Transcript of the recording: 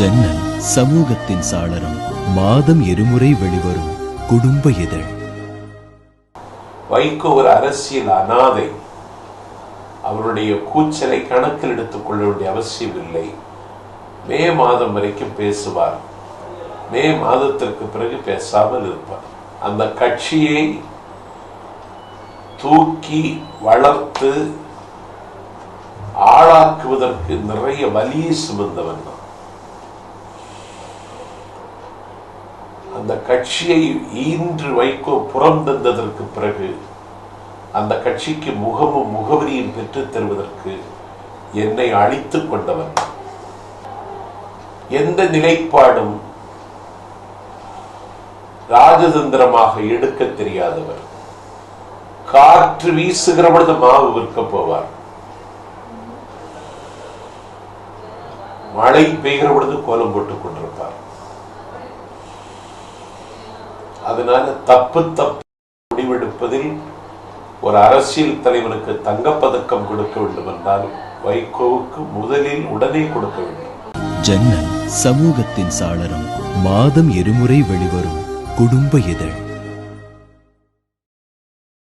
ஜன்னல் சமூகத்தின் சாளரம். மாதம் இருமுறை வெளிவரும் குடும்ப இதழ். வைகோ ஒரு அரசியல் அனாதை. அவருடைய கூச்சலை கணக்கில் எடுத்துக் கொள்ள வேண்டிய அவசியம் இல்லை. மே மாதம் வரைக்கும் பேசுவார். மே மாதத்திற்கு பிறகு பேசாமல் இருப்பார். அந்த கட்சியை தூக்கி வளர்த்து ஆளாக்குவதற்கு நிறைய வலியை சுமந்தவன் தான். அந்த கட்சியை ஈன்று வைகோ புறம் தந்ததற்கு பிறகு அந்த கட்சிக்கு முகமும் முகவரியும் பெற்றுத் தருவதற்கு என்னை அழித்துக் கொண்டவன். எந்த நிலைப்பாடும் ராஜதந்திரமாக எடுக்க தெரியாதவர். காற்று வீசுகிற பொழுது மாவு விற்க போவார், மழை பெய்கிற பொழுது கோலம் போட்டுக் கொண்டிருப்பார். அதனால தப்பு முடிவெடுப்பதில் ஒரு அரசியல் தலைவனுக்கு தங்கப்பதக்கம் கொடுக்க வேண்டும் என்றால் வைகோவுக்கு முதலில் உடனே கொடுக்க வேண்டும். ஜன்னல் சமூகத்தின் சாளரம். மாதம் இருமுறை வெளிவரும் குடும்ப இதழ்.